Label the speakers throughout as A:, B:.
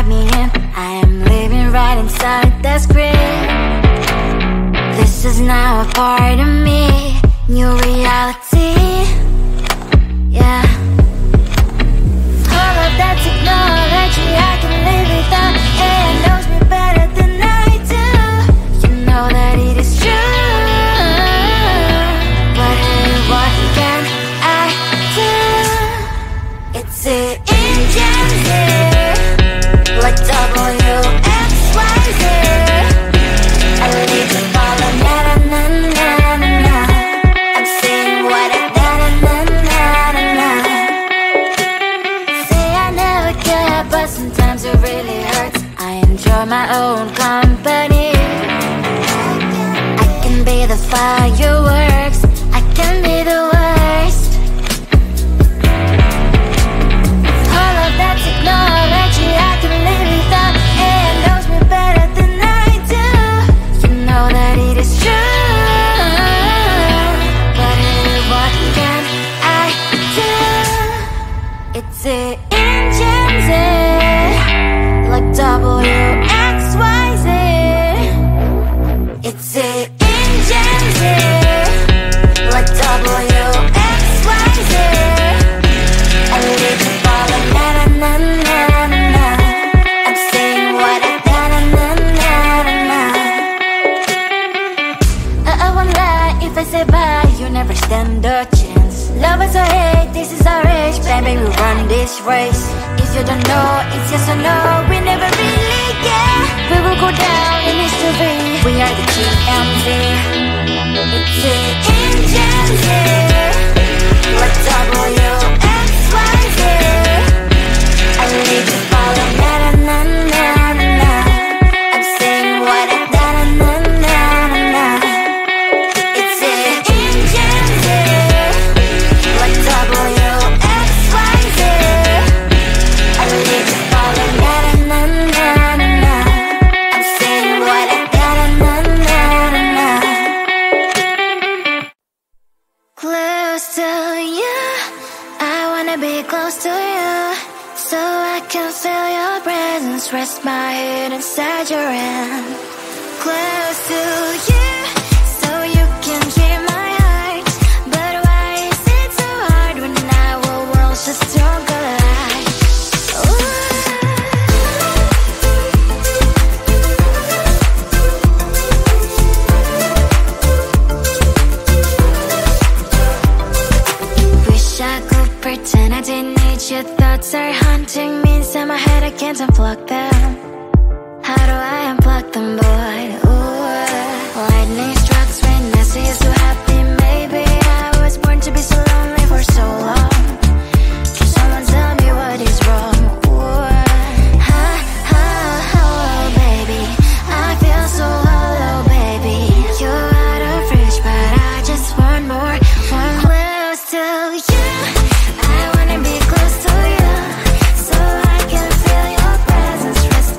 A: write me in. I am living right inside the script. This is now a part of me, new reality. Yeah. All of that technology I can live without. AI knows me better than I do. You know that it is true. But hey, what can I do? It's the engine here, like WXYZ. I need to follow na na na na na na. I'm saying what I na na na na na na. Say I never care, but sometimes it really hurts. I enjoy my own company. I can be the fireworks, I can be the worst. All of that technology I can live without. AI knows me better than I do. You know that it is true. But hey, what can I do? It's the engines, like WXYZ. It's the engines, like WXYZ. I live to follow na na na na na na. I'm saying what I na na na na na na. I won't lie if I say bye, you never stand a chance. Love is or hate, this is our age. Baby, we run this race. If you don't know, it's yes or no. We never really get. We will go down in history. We are the GMZ. It's the engines here, like WXYZ. I need to follow na na na na na na. I'm saying what I na na na na na na. It's the engines here, like WXYZ. I need to follow na na na na na na. I'm saying what I na na na na na na. Close to you, I wanna be close to you, so I can feel your presence. Rest my head inside your hand. Close to you, so you can hear my heart. But why is it so hard when our worlds just don't collide? Ooh. Wish I could pretend I didn't need your thoughts are haunting me inside my head. I can't unplug them. How do I unplug them, boy? Ooh, lightning strikes when I see you so happy. Maybe I was born to be so lonely for so long. Can someone tell me what is wrong? Ooh, ha, ha, hello, baby. I feel so hollow, baby. You're out of reach, but I just want more. One close to you. I wanna be close to you, so I can feel your presence. Rest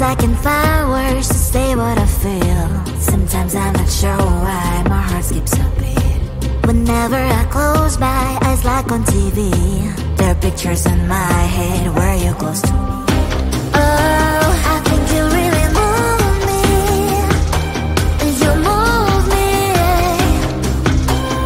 A: I can find words to say what I feel. Sometimes I'm not sure why my heart skips a beat. Whenever I close my eyes like on TV, there are pictures in my head where you're close to me. Oh, I think you really move me. You move me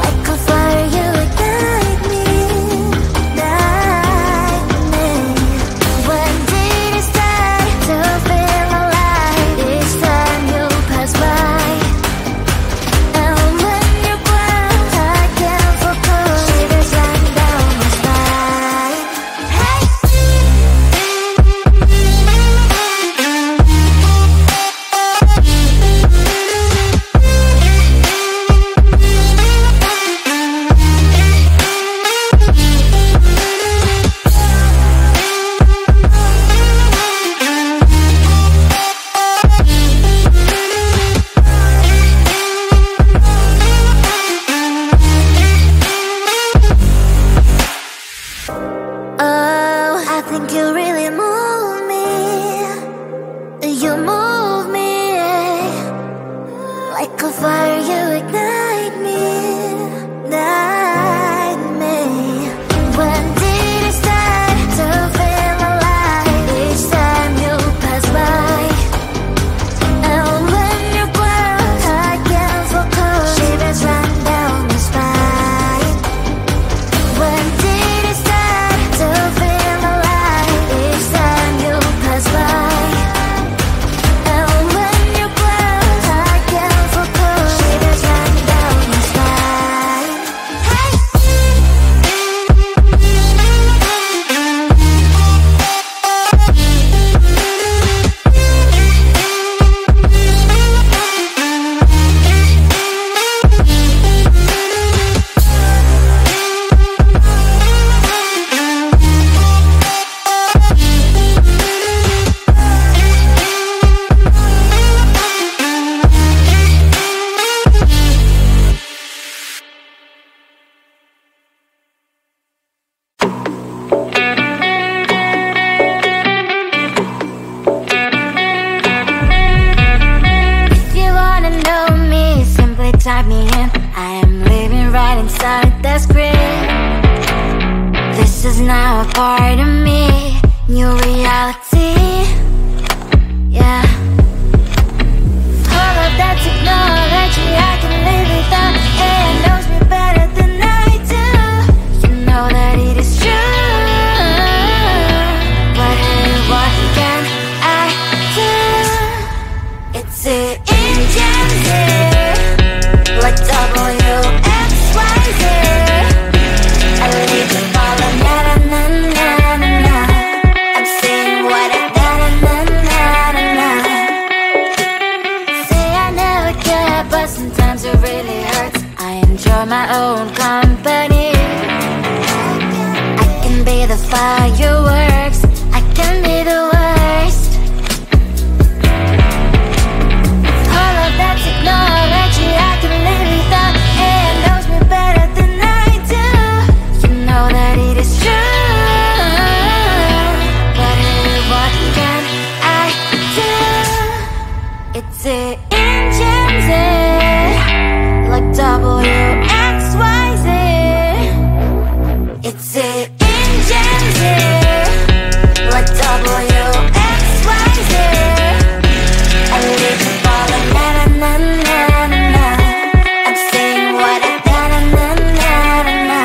A: like a fire, you ignite me, ignite me. When did it start to feel alive? Each time you pass by, and when you growl, I can't focus. Shivers run down my spine. Hey. Oh, I think you really move me. You move me like a fire, you ignite me, ignite me. When did it start to feel alive? Each time you pass by, and when you growl, I can't focus. Shivers run down my spine. When did it start to feel alive? Each time you pass by, and when you growl, I can't focus. Shivers run down my spine. Hey. If you wanna know me, simply type me in. I am living right inside the screen. This is now a part of me, new reality. Yeah. All of that technology, I can live without. It knows me better than I do. You know that it is true. But hey, what can I do? It's the engine here, like WXYZ. I leave the ball on na na na na na. I'm saying what I na na na na na. Say I never care, but sometimes it really hurts. I enjoy my own company. I can be the fireworks, I can be the worst. All of that technology, I can live without. It knows me better than I do. You know that it is true. But hey, what can I do? It's the engines, like WXYZ. It's the engines, like WXYZ. I live the ball on na na na na na. I'm saying what I na na na na na.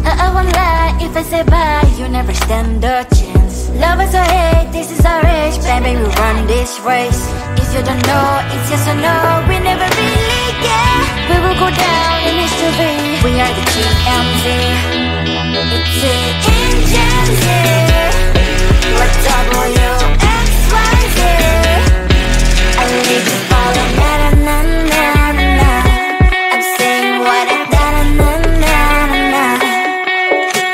A: I won't lie if I say bye, you never stand a chance. Love is or hate, this is our age, baby, we run this race. If you don't know, it's yes or no, we never really get. We will go down in history, we are the TMZ. It's the engines here, like WXYZ. I leave the ball on na na na na na. I'm saying what I na na na na na.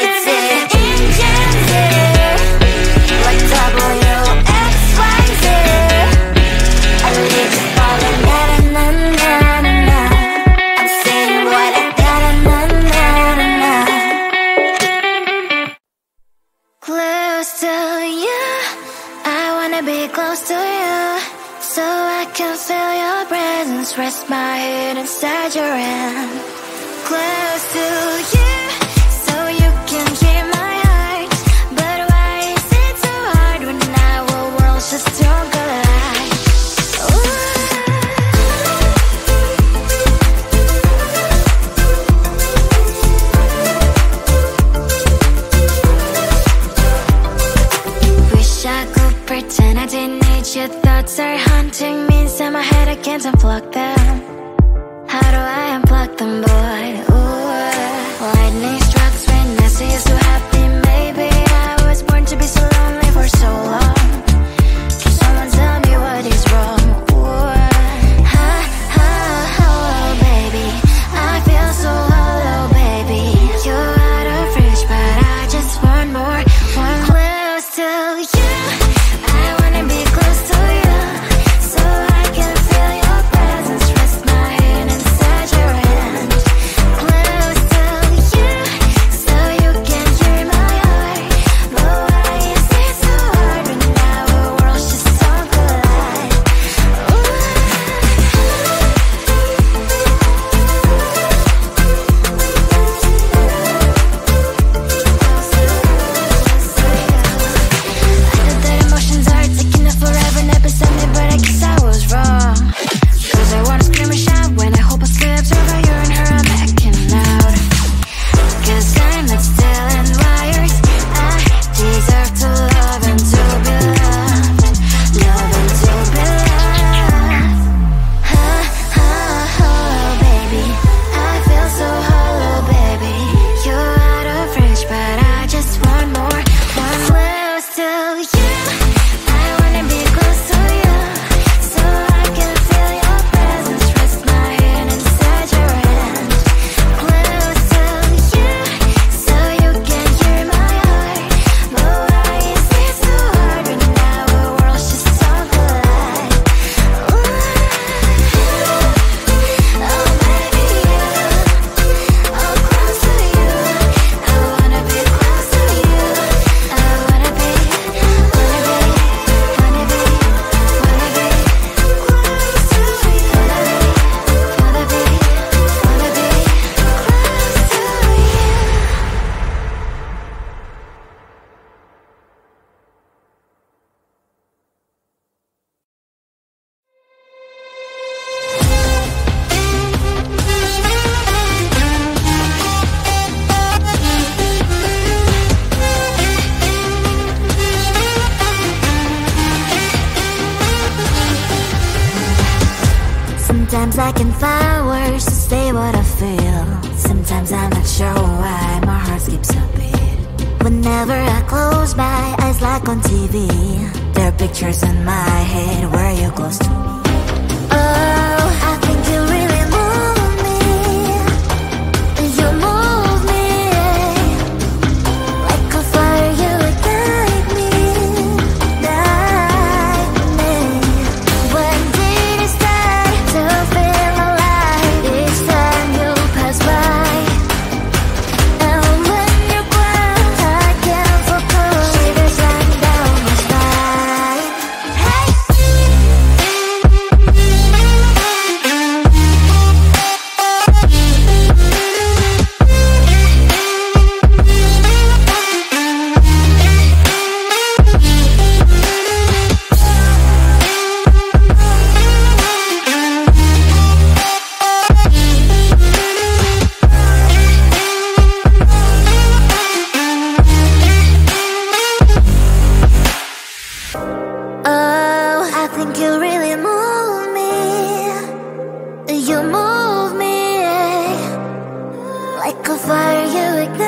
A: It's the engines here, like WXYZ. I leave the ball on na na na na na. I'm saying what I na na na na na. Close to you. presence, rest my head inside your hand. Close to you, so you can hear my heart. But why is it so hard when our worlds just don't collide? Wish I could pretend I didn't need your thoughts are haunting me inside my head. I can't unplug them. How do I unplug them, boy? Ooh, lightning strikes when I see you so happy. Maybe I was born to be so lonely for so long. Can someone tell me what is wrong? Ooh, oh, baby, I feel so hollow, baby. You're out of reach, but I just want more, one close to you. I wanna be close to you, so I can feel your presence, rest my head inside your hand. Close to you, so you can hear my heart. But why is it so hard when our worlds just don't collide? I know that emotions are taking up forever, never sent me, but I guess I was wrong. Cause I wanna scream and shout when I hope I slips over you and her, I'm acting out. Cause I'm not still in wires. I deserve to love and to be loved. Love and to be loved. Oh, baby, I feel so hollow, baby. You're out of reach, but I just want more, one close to you. I wanna be close to you, so I can feel your presence, rest my head inside your hand. Close to you, so you can hear my heart. But why is it so hard when our worlds just don't collide? Oh, baby, oh, close to you. I wanna be close to you. I wanna be close to you. Sometimes I can find words to say what I feel. Sometimes I'm not sure why my heart skips a beat. Whenever I close my eyes like on TV, there are pictures in my head where you're close to me. Oh, I think you really move me. You move me like a fire, you ignite me, ignite me. When did it start to feel alive? Each time you pass by, and when you cry, I can't focus. Shivers run down my spine. Hey. Oh, I think you really move me. You move me like a fire, you ignite.